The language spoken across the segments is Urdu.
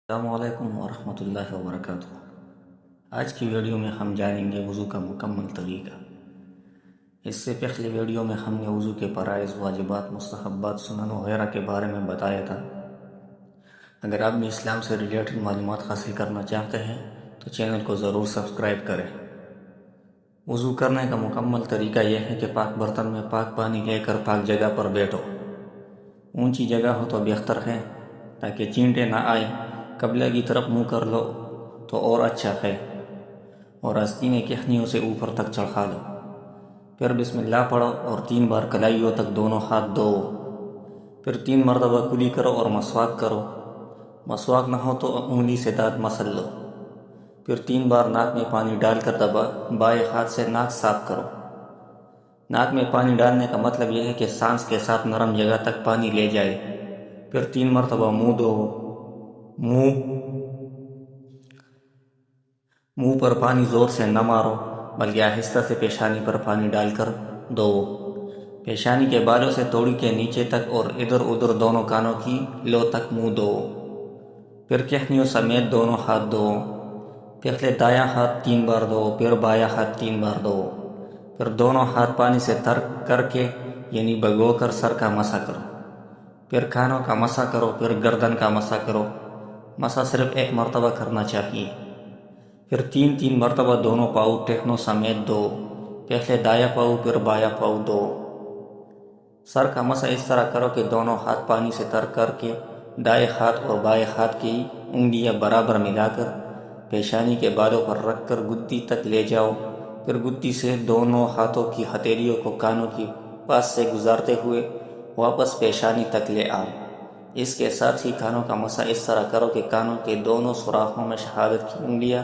السلام علیکم ورحمۃ اللہ وبرکاتہ۔ آج کی ویڈیو میں ہم جانیں گے وضو کا مکمل طریقہ۔ اس سے پچھلی ویڈیو میں ہم نے وضو کے فرائض، واجبات، مستحبات، سنن وغیرہ کے بارے میں بتایا تھا۔ اگر آپ بھی اسلام سے ریلیٹڈ معلومات حاصل کرنا چاہتے ہیں تو چینل کو ضرور سبسکرائب کریں۔ وضو کرنے کا مکمل طریقہ یہ ہے کہ پاک برتن میں پاک پانی لے کر پاک جگہ پر بیٹھو۔ اونچی جگہ ہو تو بہتر ہے تاکہ چینٹے نہ آئیں۔ قبلہ کی طرف منہ کر لو تو اور اچھا ہے، اور آستینیں کہنیوں سے اوپر تک چڑھا لو۔ پھر بسم اللہ پڑھو اور 3 بار کلائیوں تک دونوں ہاتھ دھو۔ پھر 3 مرتبہ کلی کرو اور مسواک کرو۔ مسواک نہ ہو تو انگلی سے دانت مسل لو۔ پھر 3 بار ناک میں پانی ڈال کر دبا بائیں ہاتھ سے ناک صاف کرو۔ ناک میں پانی ڈالنے کا مطلب یہ ہے کہ سانس کے ساتھ نرم جگہ تک پانی لے جائے۔ پھر 3 مرتبہ منہ دھو۔ منہ پر پانی زور سے نہ مارو بلکہ آہستہ سے پیشانی پر پانی ڈال کر دھو۔ پیشانی کے بالوں سے توڑی کے نیچے تک اور ادھر ادھر دونوں کانوں کی لو تک منہ دھو۔ پھر کہنیوں سمیت دونوں ہاتھ دھو۔ پہلے دایاں ہاتھ 3 بار دھو، پھر بایاں ہاتھ 3 بار دھو۔ پھر دونوں ہاتھ پانی سے تر کر کے یعنی بھگو کر سر کا مسح کرو۔ پھر کانوں کا مسح کرو، پھر گردن کا مسح کرو۔ مسح صرف 1 مرتبہ کرنا چاہیے۔ پھر 3 مرتبہ دونوں پاؤں ٹخنوں سمیت دھو۔ پہلے دایاں پاؤں پھر بایاں پاؤں دھو۔ سر کا مسح اس طرح کرو کہ دونوں ہاتھ پانی سے تر کر کے دائیں ہاتھ اور بائیں ہاتھ کی انگلیاں برابر ملا کر پیشانی کے بالوں پر رکھ کر گدی تک لے جاؤ۔ پھر گدی سے دونوں ہاتھوں کی ہتھیلیوں کو کانوں کے پاس سے گزارتے ہوئے واپس پیشانی تک لے آؤ۔ اس کے ساتھ ہی کانوں کا مسح اس طرح کرو کہ کانوں کے دونوں سوراخوں میں شہادت کی انگلیاں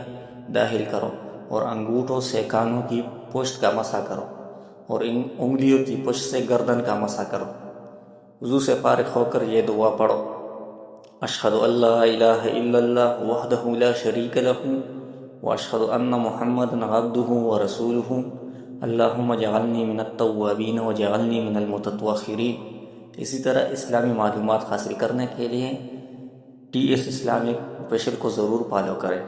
داخل کرو اور انگوٹھوں سے کانوں کی پشت کا مسح کرو اور ان انگلیوں کی پشت سے گردن کا مسح کرو۔ وضو سے فارغ ہو کر یہ دعا پڑھو: اشہد ان لا الہ الا اللہ وحدہ لا شریک لہ واشہد ان محمدا عبدہ ورسولہ اللہم اجعلنی من التوابین واجعلنی من المتطہرین۔ اسی طرح اسلامی معلومات حاصل کرنے کے لیے TS اسلامک آفیشل کو ضرور فالو کریں۔